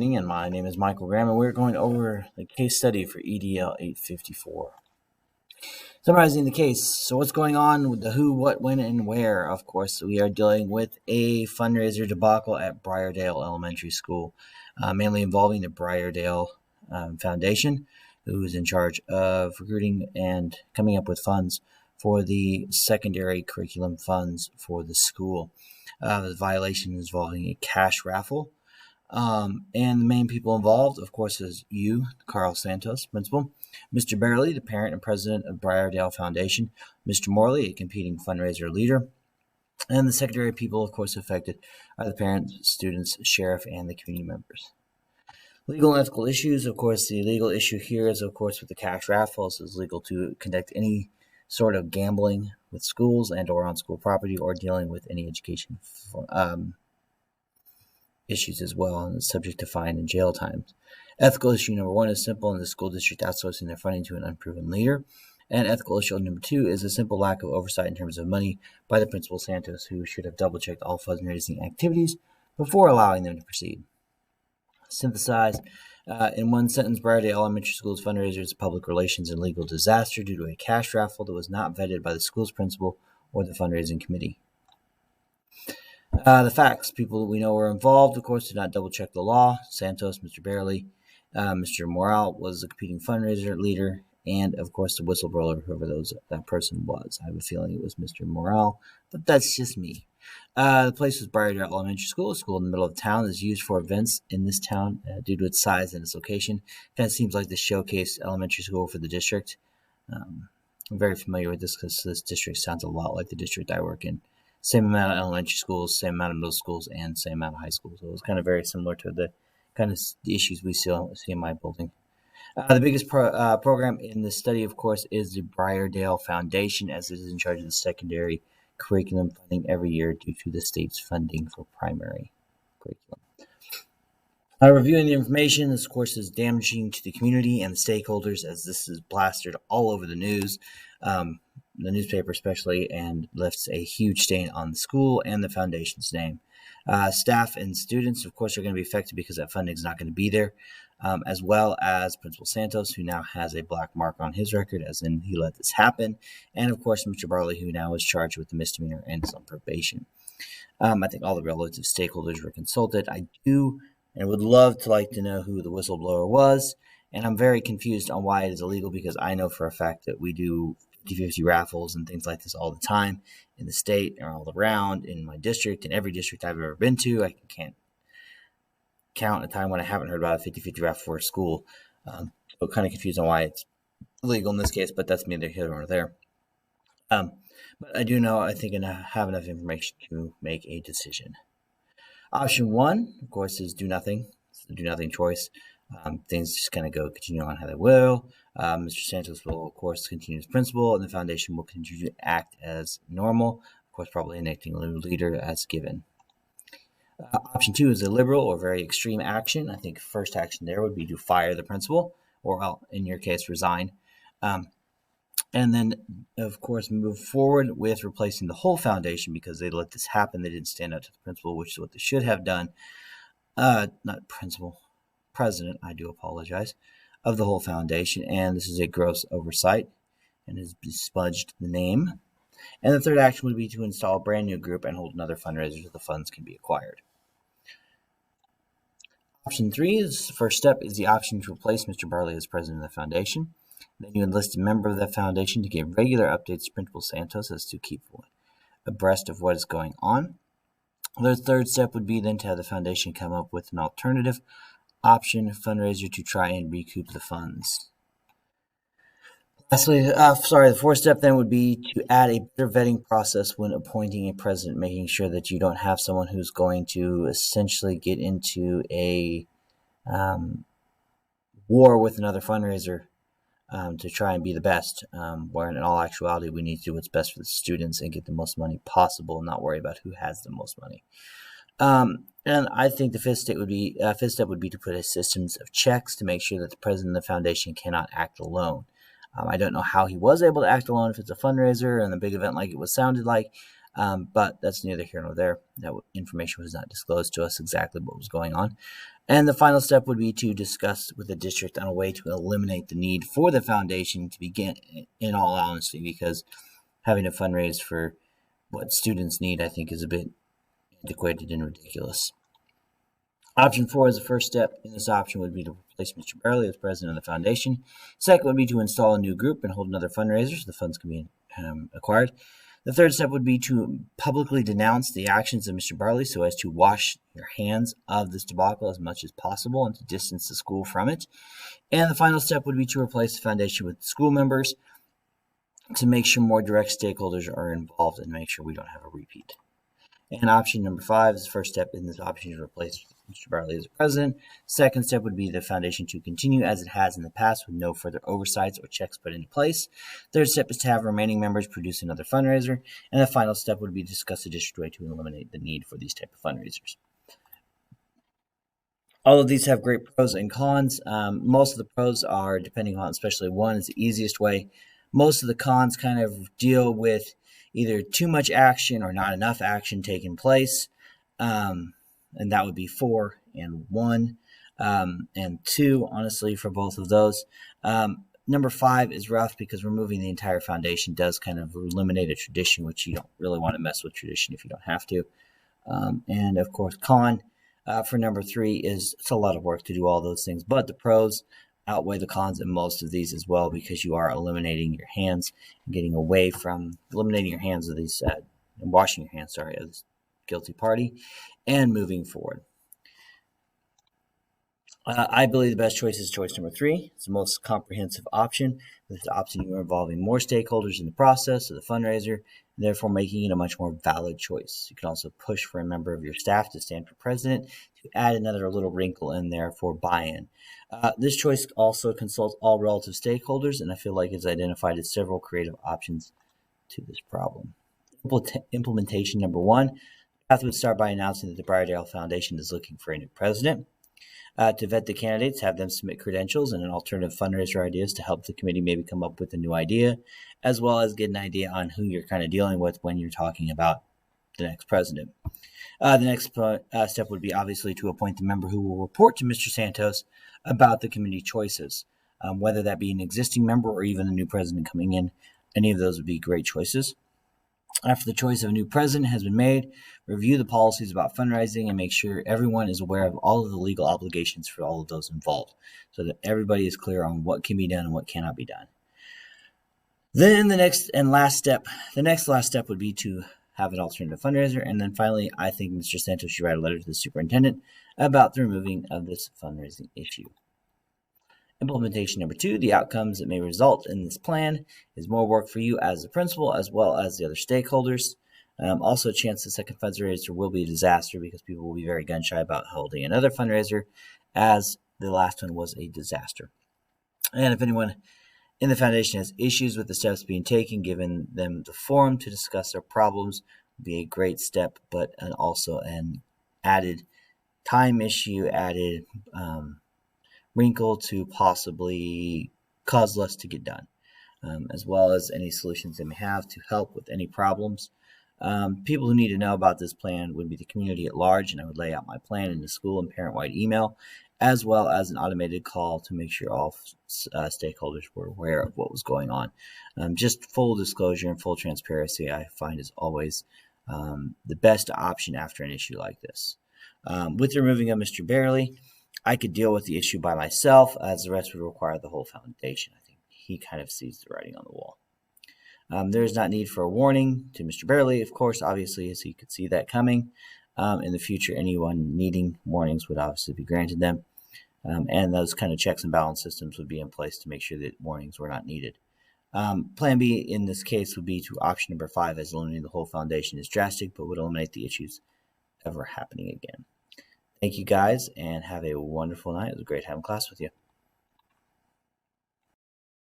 evening, and my name is Michael Graham, and we're going over the case study for EDL 854. Summarizing the case, so what's going on with the who, what, when, and where? Of course, we are dealing with a fundraiser debacle at Briardale Elementary School, mainly involving the Briardale Foundation, who is in charge of recruiting and coming up with funds for the secondary curriculum funds for the school. The violation is involving a cash raffle. And the main people involved, of course, is you, Carl Santos, principal, Mr. Barely, the parent and president of Briardale Foundation, Mr. Morley, a competing fundraiser leader, and the secondary people, of course, affected are the parents, students, sheriff, and the community members. Legal and ethical issues, of course, the legal issue here is, of course, with the cash raffles, is legal to conduct any sort of gambling with schools and or on school property or dealing with any education issues as well, and it's subject to fine and jail times. Ethical issue number 1 is simple, in the school district outsourcing their funding to an unproven leader. And ethical issue number 2 is a simple lack of oversight in terms of money by the principal Santos, who should have double-checked all fundraising activities before allowing them to proceed. Synthesize. In one sentence, Briardale Elementary School's fundraiser is a public relations and legal disaster due to a cash raffle that was not vetted by the school's principal or the fundraising committee. The facts. People that we know were involved, of course, did not double-check the law. Santos, Mr. Barely, Mr. Morale was the competing fundraiser leader, and, of course, the whistleblower, whoever that person was. I have a feeling it was Mr. Morale, but that's just me. The place was Briardale Elementary School, a school in the middle of town that is used for events in this town due to its size and its location. Kind of seems like the showcase elementary school for the district. I'm very familiar with this because this district sounds a lot like the district I work in. Same amount of elementary schools, same amount of middle schools, and same amount of high schools. So it was kind of very similar to the kind of the issues we see in my building. The biggest program in the study, of course, is the Briardale Foundation, as it is in charge of the secondary curriculum funding every year due to the state's funding for primary curriculum. Reviewing the information, this, of course, is damaging to the community and the stakeholders, as this is blasted all over the news. The newspaper especially, and lifts a huge stain on the school and the foundation's name. Staff and students, of course, are going to be affected because that funding is not going to be there, as well as Principal Santos, who now has a black mark on his record, as in he let this happen, and, of course, Mr. Barley, who now is charged with the misdemeanor and is on probation. I think all the relative stakeholders were consulted. I do and would love to know who the whistleblower was, and I'm very confused on why it is illegal, because I know for a fact that we do 50-50 raffles and things like this all the time in the state and all around in my district, in every district I've ever been to. I can't count a time when I haven't heard about a 50-50 raffle for a school. So kind of confused on why it's illegal in this case, but that's neither here nor there. But I do know, I think, I have enough information to make a decision. Option 1, of course, is do nothing. It's the do nothing choice. Things just kind of continue on how they will. Mr. Santos will, of course, continue as principal, and the foundation will continue to act as normal, of course, probably electing a new leader as given. Option 2 is a liberal or very extreme action. I think first action there would be to fire the principal, or, well, in your case, resign. And then, of course, move forward with replacing the whole foundation because they let this happen. They didn't stand up to the principal, which is what they should have done. Not principal. President, I do apologize, of the whole foundation, and this is a gross oversight and has smudged the name. And the third action would be to install a brand new group and hold another fundraiser so the funds can be acquired. Option 3 is the first step, is the option to replace Mr. Barley as president of the foundation. Then you enlist a member of the foundation to give regular updates to Principal Santos as to keep abreast of what is going on. The third step would be then to have the foundation come up with an alternative option fundraiser to try and recoup the funds. Lastly, the fourth step then would be to add a better vetting process when appointing a president, making sure that you don't have someone who's going to essentially get into a war with another fundraiser to try and be the best, where in all actuality we need to do what's best for the students and get the most money possible and not worry about who has the most money. And I think the fifth step would be to put a systems of checks to make sure that the president of the foundation cannot act alone. I don't know how he was able to act alone if it's a fundraiser and a big event like it was sounded like. But that's neither here nor there. That information was not disclosed to us exactly what was going on. And the final step would be to discuss with the district on a way to eliminate the need for the foundation to begin, in all honesty, because having to fundraise for what students need, I think, is a bit antiquated and ridiculous. Option 4 as the first step in this option would be to replace Mr. Barley as president of the foundation. Second would be to install a new group and hold another fundraiser so the funds can be acquired. The third step would be to publicly denounce the actions of Mr. Barley so as to wash your hands of this debacle as much as possible and to distance the school from it. And the final step would be to replace the foundation with school members to make sure more direct stakeholders are involved and make sure we don't have a repeat. And option number 5 is the first step in this option to replace Mr. Barley as president. Second step would be the foundation to continue as it has in the past with no further oversights or checks put into place. Third step is to have remaining members produce another fundraiser. And the final step would be to discuss the district way to eliminate the need for these type of fundraisers. All of these have great pros and cons. Most of the pros are, depending on, especially one is the easiest way. Most of the cons kind of deal with either too much action or not enough action taking place. And that would be 4 and 1 and 2, honestly, for both of those. Number 5 is rough because removing the entire foundation does kind of eliminate a tradition, which you don't really want to mess with tradition if you don't have to. And of course, con for number 3 is it's a lot of work to do all those things, but the pros outweigh the cons in most of these as well because you are eliminating your hands and getting away from eliminating your hands of these and washing your hands, of this guilty party and moving forward. I believe the best choice is choice number 3. It's the most comprehensive option. With the option, you are involving more stakeholders in the process of the fundraiser, and therefore making it a much more valid choice. You can also push for a member of your staff to stand for president to add another little wrinkle in there for buy-in. This choice also consults all relative stakeholders, and I feel like it's identified as several creative options to this problem. Implementation number 1. Path would start by announcing that the Briardale Foundation is looking for a new president. To vet the candidates, have them submit credentials and an alternative fundraiser ideas to help the committee maybe come up with a new idea, as well as get an idea on who you're kind of dealing with when you're talking about the next president. The next step would be obviously to appoint the member who will report to Mr. Santos about the committee choices, whether that be an existing member or even a new president coming in. Any of those would be great choices. After the choice of a new president has been made, review the policies about fundraising and make sure everyone is aware of all of the legal obligations for all of those involved so that everybody is clear on what can be done and what cannot be done. Then the next last step would be to have an alternative fundraiser. And then finally, I think Mr. Santos should write a letter to the superintendent about the removing of this fundraising issue. Implementation number 2, the outcomes that may result in this plan is more work for you as the principal as well as the other stakeholders. Also a chance the second fundraiser will be a disaster because people will be very gun shy about holding another fundraiser as the last one was a disaster. And if anyone in the foundation has issues with the steps being taken, giving them the forum to discuss their problems would be a great step, but also an added time issue, added wrinkle to possibly cause less to get done, as well as any solutions they may have to help with any problems. People who need to know about this plan would be the community at large, and I would lay out my plan in the school and parent-wide email, as well as an automated call to make sure all stakeholders were aware of what was going on. Just full disclosure and full transparency, I find, is always the best option after an issue like this. With the removing of Mr. Barley, I could deal with the issue by myself, as the rest would require the whole foundation. I think he kind of sees the writing on the wall. There is not need for a warning to Mr. Barley, of course, obviously, as he could see that coming. In the future, anyone needing warnings would obviously be granted them. And those kind of checks and balance systems would be in place to make sure that warnings were not needed. Plan B in this case would be to option number 5, as eliminating the whole foundation is drastic, but would eliminate the issues ever happening again. Thank you guys, and have a wonderful night. It was great having class with you.